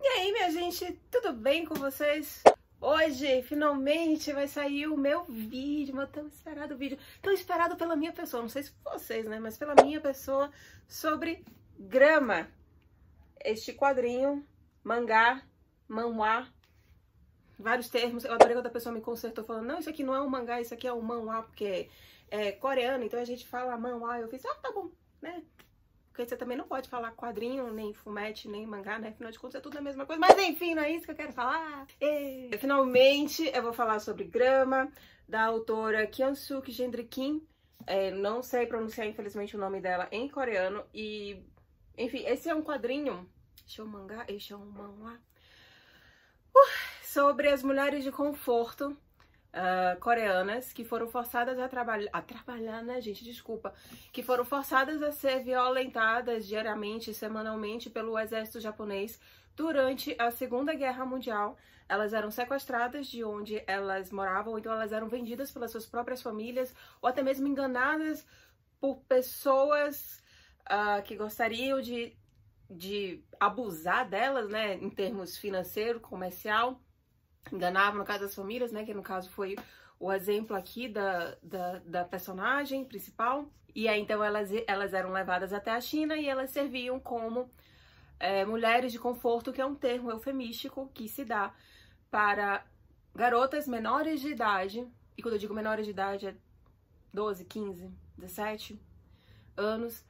E aí, minha gente, tudo bem com vocês? Hoje, finalmente, vai sair o meu vídeo, meu tão esperado vídeo. Tão esperado pela minha pessoa, não sei se vocês, né? Mas pela minha pessoa, sobre grama. Este quadrinho, mangá, manhwa, vários termos. Eu adorei quando a pessoa me consertou falando, não, isso aqui não é um mangá, isso aqui é um manhwa, porque é coreano, então a gente fala manhwa. Eu fiz, tá bom, né? Porque você também não pode falar quadrinho, nem fumete, nem mangá, né? Afinal de contas é tudo a mesma coisa. Mas enfim, não é isso que eu quero falar. Finalmente eu vou falar sobre Grama, da autora Kyung-Suk Gendry Kim. Não sei pronunciar, infelizmente, o nome dela em coreano. E, enfim, esse é um quadrinho... Esse é um mangá? Esse é um manhwa? Sobre as mulheres de conforto coreanas que foram forçadas a trabalhar, né, gente? Desculpa. Que foram forçadas a ser violentadas diariamente, semanalmente pelo exército japonês durante a Segunda Guerra Mundial. Elas eram sequestradas de onde elas moravam, ou então elas eram vendidas pelas suas próprias famílias, ou até mesmo enganadas por pessoas que gostariam de abusar delas, né, em termos financeiro, comercial. Enganavam, no caso das famílias, né, que no caso foi o exemplo aqui da personagem principal. E aí, então, elas eram levadas até a China e elas serviam como mulheres de conforto, que é um termo eufemístico que se dá para garotas menores de idade. E quando eu digo menores de idade, é 12, 15, 17 anos.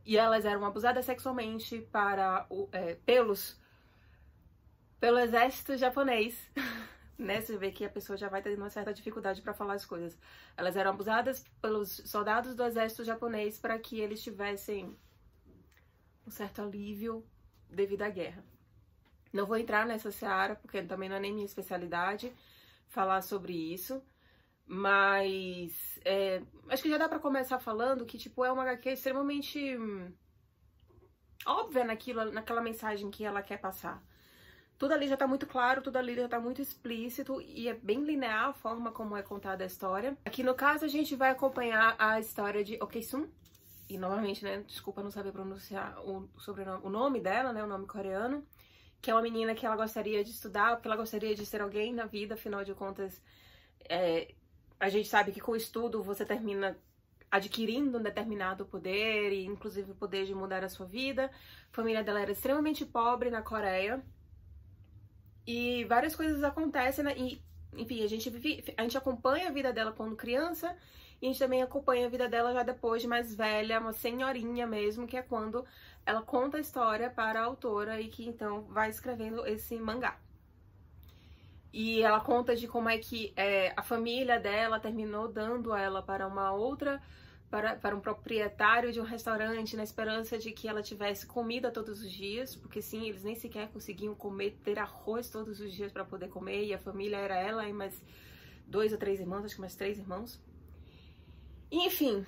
E elas eram abusadas sexualmente pelo exército japonês, né? Você vê que a pessoa já vai tendo uma certa dificuldade para falar as coisas. Elas eram abusadas pelos soldados do exército japonês para que eles tivessem um certo alívio devido à guerra. Não vou entrar nessa seara, porque também não é nem minha especialidade falar sobre isso, mas acho que já dá para começar falando que, tipo, é uma HQ extremamente óbvia naquela mensagem que ela quer passar. Tudo ali já tá muito claro, tudo ali já tá muito explícito e é bem linear a forma como é contada a história. Aqui no caso a gente vai acompanhar a história de Ok-sun. E novamente, né, desculpa não saber pronunciar o nome dela, né, o nome coreano. Que é uma menina que ela gostaria de estudar, porque ela gostaria de ser alguém na vida, afinal de contas, a gente sabe que com o estudo você termina adquirindo um determinado poder, e inclusive o poder de mudar a sua vida. A família dela era extremamente pobre na Coreia. E várias coisas acontecem, né? E, enfim, a gente acompanha a vida dela quando criança e a gente também acompanha a vida dela já depois de mais velha, uma senhorinha mesmo, que é quando ela conta a história para a autora e que então vai escrevendo esse mangá. E ela conta de como é que a família dela terminou dando ela para uma outra... Para um proprietário de um restaurante, na esperança de que ela tivesse comida todos os dias, porque sim, eles nem sequer conseguiam ter arroz todos os dias para poder comer, e a família era ela e mais 2 ou 3 irmãos, acho que mais 3 irmãos. Enfim,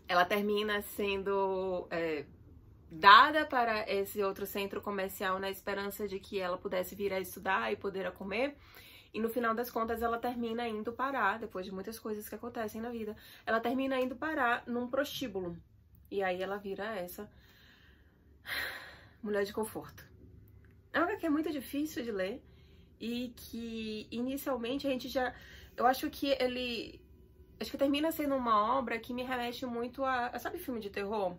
ela termina sendo dada para esse outro centro comercial na esperança de que ela pudesse vir a estudar e poder comer. E no final das contas ela termina indo parar, depois de muitas coisas que acontecem na vida, ela termina indo parar num prostíbulo. E aí ela vira essa mulher de conforto. É uma que é muito difícil de ler e que inicialmente a gente já... Eu acho que acho que termina sendo uma obra que me remete muito a... Sabe filme de terror?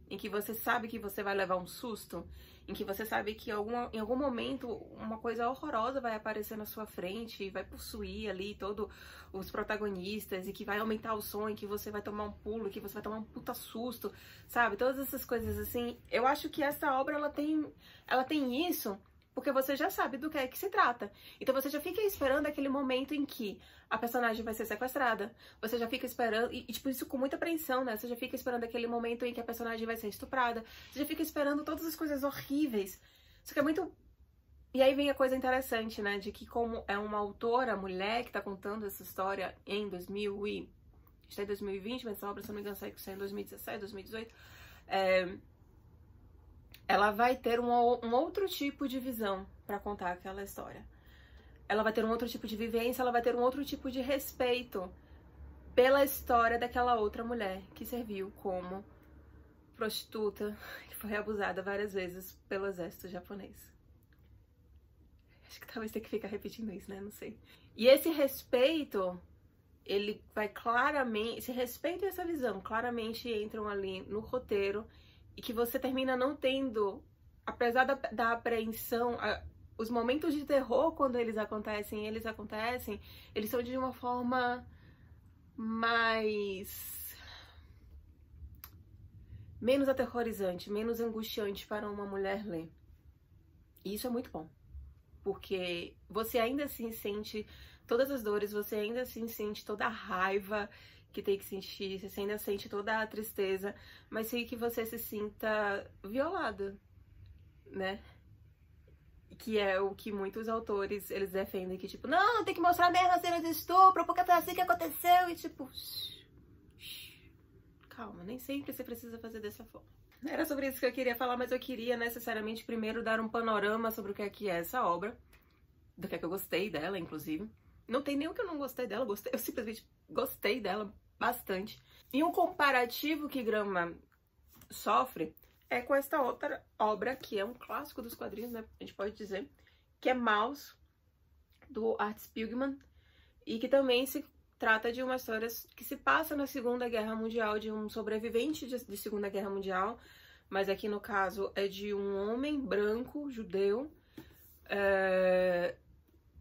Em que você sabe que você vai levar um susto, em que você sabe que em algum momento uma coisa horrorosa vai aparecer na sua frente e vai possuir ali todos os protagonistas e que vai aumentar o som, e que você vai tomar um pulo, que você vai tomar um puta susto, sabe? Todas essas coisas assim. Eu acho que essa obra, ela tem isso porque você já sabe do que é que se trata. Então você já fica esperando aquele momento em que a personagem vai ser sequestrada. Você já fica esperando, e tipo, isso com muita apreensão, né? Você já fica esperando aquele momento em que a personagem vai ser estuprada. Você já fica esperando todas as coisas horríveis. Isso que é muito... E aí vem a coisa interessante, né? De que como é uma autora, mulher, que tá contando essa história em 2000 e... Está em 2020, mas essa obra, se não me engano, saiu em 2017, 2018. Ela vai ter um outro tipo de visão para contar aquela história. Ela vai ter um outro tipo de vivência, ela vai ter um outro tipo de respeito pela história daquela outra mulher que serviu como prostituta que foi abusada várias vezes pelo exército japonês. Acho que talvez tenha que ficar repetindo isso, né? Não sei. E esse respeito, ele vai claramente... Esse respeito e essa visão claramente entram ali no roteiro e que você termina não tendo, apesar da apreensão... Os momentos de terror, quando eles acontecem, eles são de uma forma menos aterrorizante, menos angustiante para uma mulher ler. E isso é muito bom, porque você ainda assim sente todas as dores, você ainda assim sente toda a raiva que tem que sentir, você ainda sente toda a tristeza, mas sem que você se sinta violada, né? Que é o que muitos autores, eles defendem, que tipo, não, tem que mostrar mesmo a cena de estupro, porque foi assim que aconteceu, e tipo, calma, nem sempre você precisa fazer dessa forma. Não era sobre isso que eu queria falar, mas eu queria necessariamente primeiro dar um panorama sobre o que é essa obra, do que é que eu gostei dela, inclusive. Não tem nem o que eu não gostei dela, eu simplesmente gostei dela bastante. E um comparativo que Grama sofre é com esta outra obra, que é um clássico dos quadrinhos, né, a gente pode dizer, que é Maus, do Art Spiegelman, e que também se trata de uma história que se passa na Segunda Guerra Mundial, de um sobrevivente de Segunda Guerra Mundial, mas aqui no caso é de um homem branco, judeu,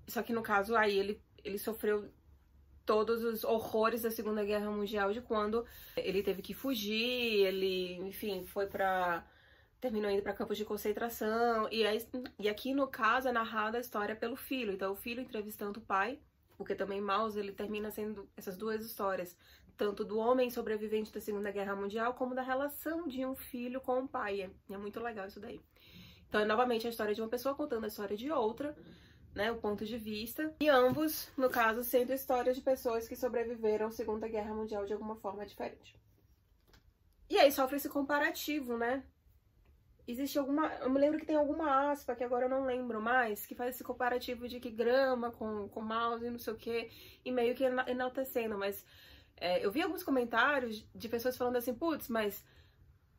só que no caso aí ele sofreu todos os horrores da Segunda Guerra Mundial, de quando ele teve que fugir, ele, enfim, terminou indo para campos de concentração, e aqui no caso é narrada a história pelo filho, então o filho entrevistando o pai, porque também Maus, ele termina sendo essas duas histórias, tanto do homem sobrevivente da Segunda Guerra Mundial, como da relação de um filho com o pai, é muito legal isso daí. Então é novamente a história de uma pessoa contando a história de outra, né, o ponto de vista, e ambos, no caso, sendo histórias de pessoas que sobreviveram à Segunda Guerra Mundial de alguma forma diferente. E aí sofre esse comparativo, né? Existe eu me lembro que tem alguma aspa, que agora eu não lembro mais, que faz esse comparativo de que Grama com Mouse e não sei o que, e meio que enaltecendo, mas eu vi alguns comentários de pessoas falando assim, putz, mas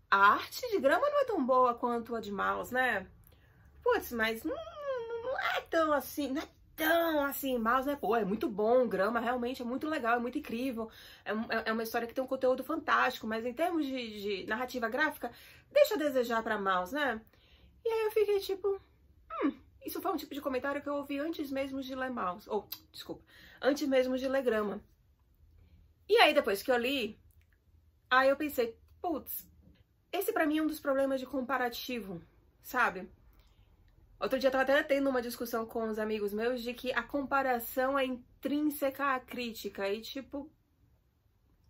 a arte de Grama não é tão boa quanto a de Mouse, né? Putz, mas não é tão assim, não é tão assim, Mouse, né? Pô, é muito bom, Grama realmente é muito legal, é muito incrível, é uma história que tem um conteúdo fantástico, mas em termos de narrativa gráfica, deixa a desejar pra Mouse, né? E aí eu fiquei tipo, isso foi um tipo de comentário que eu ouvi antes mesmo de ler Mouse, desculpa, antes mesmo de ler Grama. E aí depois que eu li, aí eu pensei, putz, esse pra mim é um dos problemas de comparativo, sabe? Outro dia eu tava até tendo uma discussão com os amigos meus de que a comparação é intrínseca à crítica e tipo,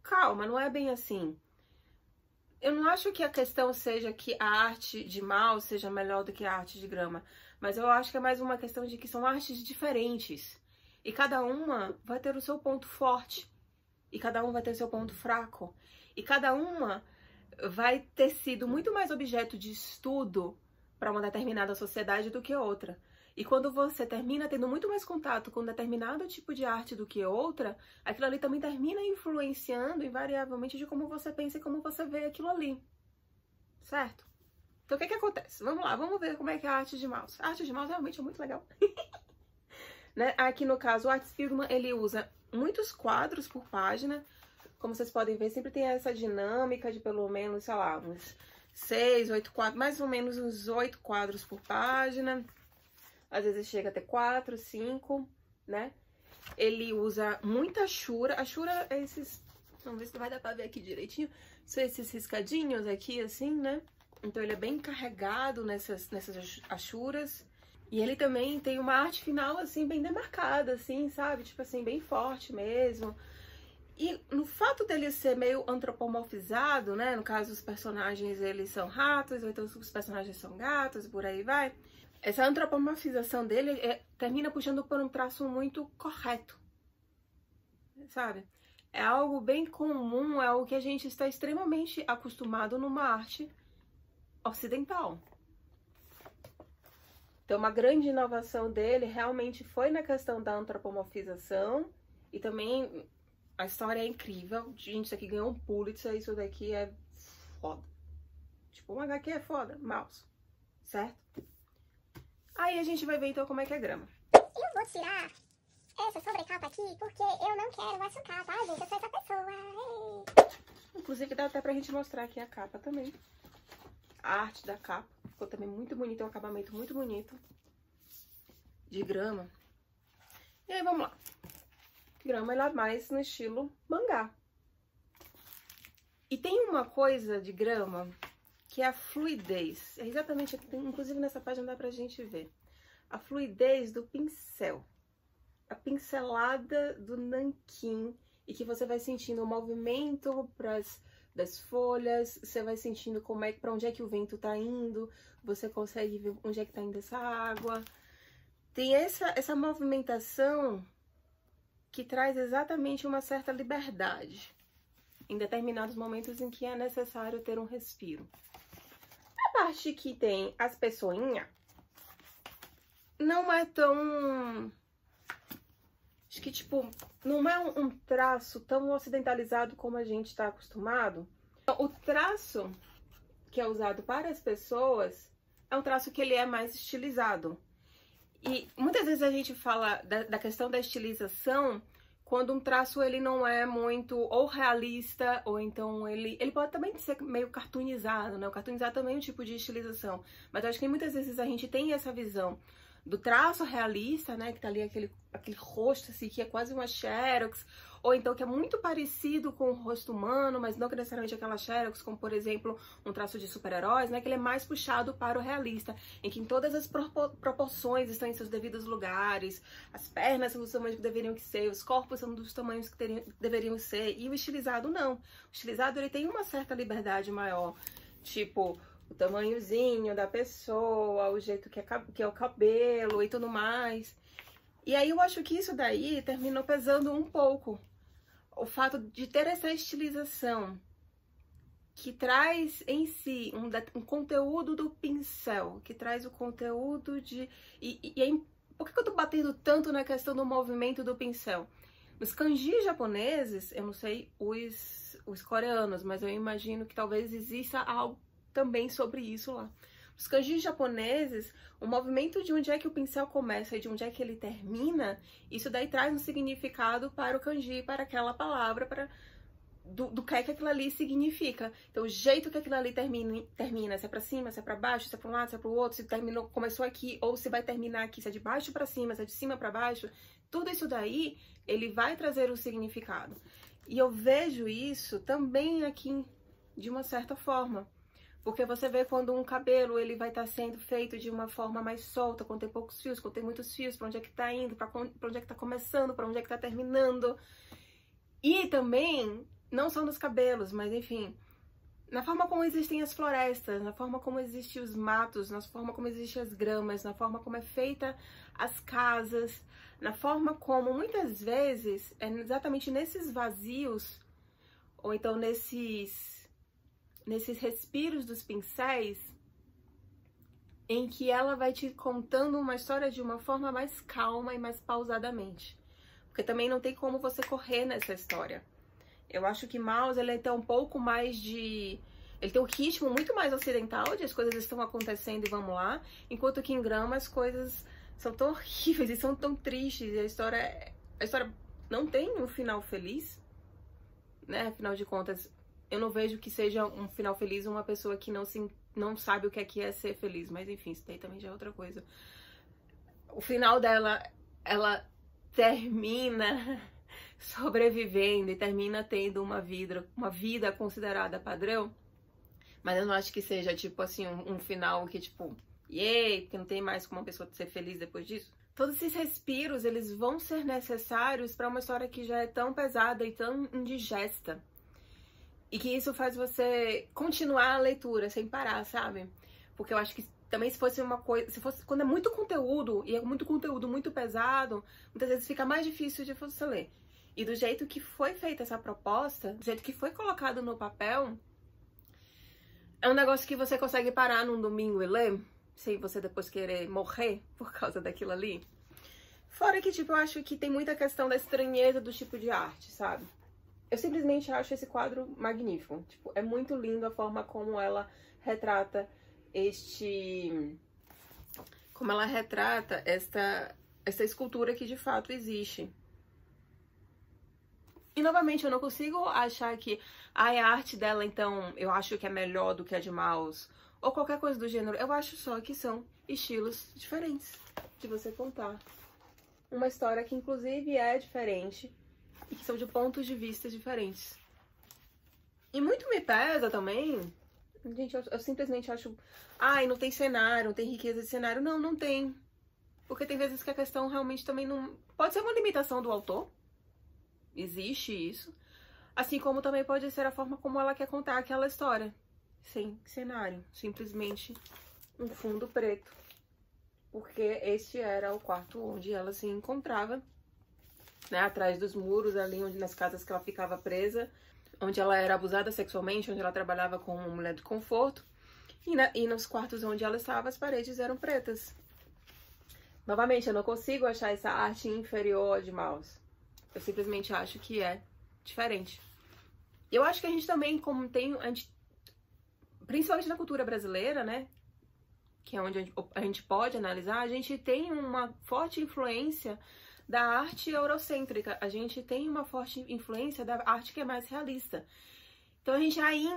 calma, não é bem assim. Eu não acho que a questão seja que a arte de Mouse seja melhor do que a arte de Grama, mas eu acho que é mais uma questão de que são artes diferentes e cada uma vai ter o seu ponto forte e cada um vai ter o seu ponto fraco e cada uma vai ter sido muito mais objeto de estudo para uma determinada sociedade do que outra. E quando você termina tendo muito mais contato com determinado tipo de arte do que outra, aquilo ali também termina influenciando invariavelmente de como você pensa e como você vê aquilo ali. Certo? Então o que acontece? Vamos lá, vamos ver como é que é a arte de Mouse. A arte de Mouse realmente é muito legal. Né? Aqui no caso, o Art Spiegelman, ele usa muitos quadros por página. Como vocês podem ver, sempre tem essa dinâmica de pelo menos, sei lá, uns 6, 8 quadros, mais ou menos uns 8 quadros por página. Às vezes chega até 4, 5, né? Ele usa muita Ashura. Ashura é esses... Vamos ver se vai dar pra ver aqui direitinho. São esses riscadinhos aqui, assim, né? Então ele é bem carregado nessas Ashuras. E ele também tem uma arte final, assim, bem demarcada, assim, sabe? Tipo assim, bem forte mesmo. E no fato dele ser meio antropomorfizado, né? No caso, os personagens, eles são ratos, ou então os personagens são gatos, por aí vai. Essa antropomorfização dele termina puxando por um traço muito correto, sabe? É algo bem comum, é algo que a gente está extremamente acostumado numa arte ocidental. Então, uma grande inovação dele realmente foi na questão da antropomorfização e também a história é incrível. Gente, isso aqui ganhou um Pulitzer, isso daqui é foda. Tipo, um HQ é foda, mouse, certo? Aí a gente vai ver então como é que é grama. Eu vou tirar essa sobrecapa aqui porque eu não quero machucar, tá, gente? Eu sou essa pessoa. Ei. Inclusive dá até pra gente mostrar aqui a capa também. A arte da capa ficou também muito bonita, é um acabamento muito bonito de grama. E aí, vamos lá. Grama, ela é mais no estilo mangá. E tem uma coisa de grama que é a fluidez. É exatamente, inclusive nessa página dá pra gente ver. A fluidez do pincel. A pincelada do nanquim. E que você vai sentindo o movimento das folhas. Você vai sentindo pra onde é que o vento tá indo. Você consegue ver onde é que tá indo essa água. Tem essa movimentação que traz exatamente uma certa liberdade em determinados momentos em que é necessário ter um respiro. A parte que tem as pessoinhas não é tão... Acho que, tipo, não é um traço tão ocidentalizado como a gente está acostumado. O traço que é usado para as pessoas é um traço que ele é mais estilizado. E muitas vezes a gente fala da questão da estilização quando um traço ele não é muito ou realista, ou então ele pode também ser meio cartoonizado, né? O cartoonizado também é um tipo de estilização. Mas eu acho que muitas vezes a gente tem essa visão do traço realista, né? Que tá ali aquele rosto assim, que é quase uma xerox, ou então que é muito parecido com o rosto humano, mas não que necessariamente aquela xerox, como por exemplo um traço de super-heróis, né? Que ele é mais puxado para o realista, em que em todas as proporções estão em seus devidos lugares, as pernas são dos tamanhos que deveriam ser, os corpos são dos tamanhos que deveriam ser, e o estilizado não. O estilizado ele tem uma certa liberdade maior, tipo o tamanhozinho da pessoa, o jeito que é o cabelo e tudo mais. E aí eu acho que isso daí terminou pesando um pouco. O fato de ter essa estilização que traz em si um conteúdo do pincel, que traz o conteúdo de... Por que eu tô batendo tanto na questão do movimento do pincel? Nos kanjis japoneses, eu não sei os coreanos, mas eu imagino que talvez exista algo também sobre isso lá. Os kanjis japoneses, o movimento de onde é que o pincel começa e de onde é que ele termina, isso daí traz um significado para o kanji, para aquela palavra, do que é que aquilo ali significa. Então, o jeito que aquilo ali termina, se é pra cima, se é pra baixo, se é pra um lado, se é pro outro, se começou aqui ou se vai terminar aqui, se é de baixo pra cima, se é de cima pra baixo, tudo isso daí, ele vai trazer um significado. E eu vejo isso também aqui, de uma certa forma. Porque você vê quando um cabelo ele vai estar sendo feito de uma forma mais solta, quando tem poucos fios, quando tem muitos fios, para onde é que tá indo, para onde é que tá começando, para onde é que tá terminando. E também, não só nos cabelos, mas enfim, na forma como existem as florestas, na forma como existem os matos, na forma como existem as gramas, na forma como é feita as casas, na forma como muitas vezes, é exatamente nesses vazios, ou então nesses respiros dos pincéis, em que ela vai te contando uma história de uma forma mais calma e mais pausadamente. Porque também não tem como você correr nessa história. Eu acho que Mouse, ele tem um pouco mais de... Ele tem um ritmo muito mais ocidental, de as coisas estão acontecendo e vamos lá. Enquanto que em Grama as coisas são tão horríveis e são tão tristes. E a história não tem um final feliz, né? Afinal de contas, eu não vejo que seja um final feliz uma pessoa que não sabe o que é ser feliz. Mas enfim, isso daí também já é outra coisa. O final dela, ela termina sobrevivendo e termina tendo uma vida considerada padrão. Mas eu não acho que seja, tipo assim, um final que, tipo, yay, porque não tem mais como uma pessoa ser feliz depois disso. Todos esses respiros, eles vão ser necessários para uma história que já é tão pesada e tão indigesta. E que isso faz você continuar a leitura sem parar, sabe? Porque eu acho que também se fosse uma coisa... quando é muito conteúdo, e é muito conteúdo muito pesado, muitas vezes fica mais difícil de você ler. E do jeito que foi feita essa proposta, do jeito que foi colocado no papel, é um negócio que você consegue parar num domingo e ler, sem você depois querer morrer por causa daquilo ali. Fora que, tipo, eu acho que tem muita questão da estranheza do tipo de arte, sabe? Eu simplesmente acho esse quadro magnífico. Tipo, é muito lindo a forma como ela retrata esta escultura que de fato existe. E novamente, eu não consigo achar que a arte dela, então, eu acho que é melhor do que a de Maus, ou qualquer coisa do gênero. Eu acho só que são estilos diferentes de você contar uma história que, inclusive, é diferente e que são de pontos de vista diferentes. E muito me pesa também, gente, eu simplesmente acho, ai, não tem cenário, não tem riqueza de cenário. Não, não tem. Porque tem vezes que a questão realmente também não... Pode ser uma limitação do autor, existe isso, assim como também pode ser a forma como ela quer contar aquela história, sem cenário, simplesmente um fundo preto, porque este era o quarto onde ela se encontrava, né, atrás dos muros, ali onde, nas casas que ela ficava presa, onde ela era abusada sexualmente, onde ela trabalhava como uma mulher de conforto, e nos quartos onde ela estava, as paredes eram pretas. Novamente, eu não consigo achar essa arte inferior de Maus. Eu simplesmente acho que é diferente. Eu acho que a gente também, como tem, principalmente na cultura brasileira, né, que é onde a gente pode analisar, a gente tem uma forte influência da arte eurocêntrica. A gente tem uma forte influência da arte que é mais realista. Então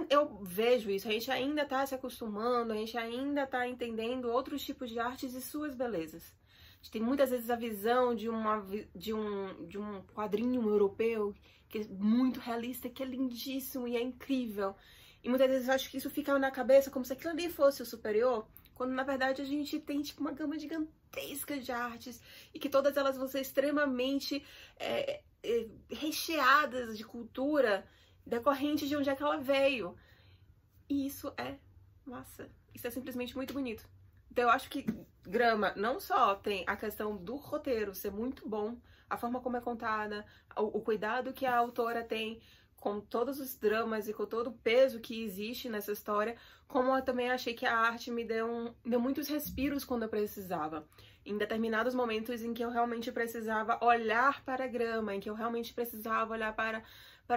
eu vejo isso, a gente ainda tá se acostumando, a gente ainda tá entendendo outros tipos de artes e suas belezas. A gente tem muitas vezes a visão de um quadrinho europeu que é muito realista, que é lindíssimo e é incrível. E muitas vezes eu acho que isso fica na cabeça como se aquilo ali fosse o superior, quando na verdade a gente tem tipo uma gama gigantesca de artes e que todas elas vão ser extremamente recheadas de cultura decorrente de onde é que ela veio. E isso é massa. Isso é simplesmente muito bonito. Então eu acho que Grama não só tem a questão do roteiro ser muito bom, a forma como é contada, o cuidado que a autora tem com todos os dramas e com todo o peso que existe nessa história, como eu também achei que a arte me deu muitos respiros quando eu precisava. Em determinados momentos em que eu realmente precisava olhar para a grama, em que eu realmente precisava olhar para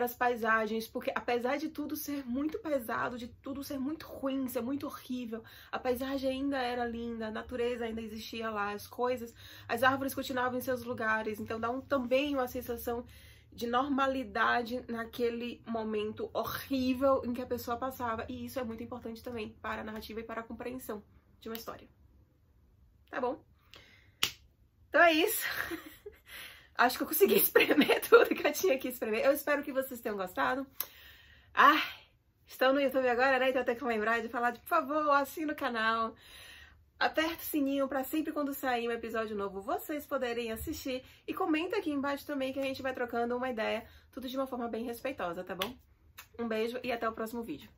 as paisagens, porque apesar de tudo ser muito pesado, de tudo ser muito ruim, ser muito horrível, a paisagem ainda era linda, a natureza ainda existia lá, as árvores continuavam em seus lugares, então dá também uma sensação de normalidade naquele momento horrível em que a pessoa passava, e isso é muito importante também para a narrativa e para a compreensão de uma história. Tá bom? Então é isso. Acho que eu consegui espremer tudo que eu tinha que espremer. Eu espero que vocês tenham gostado. Estão no YouTube agora, né? Então eu tenho que lembrar de falar por favor, assina o canal. Aperta o sininho para sempre quando sair um episódio novo vocês poderem assistir. E comenta aqui embaixo também que a gente vai trocando uma ideia. Tudo de uma forma bem respeitosa, tá bom? Um beijo e até o próximo vídeo.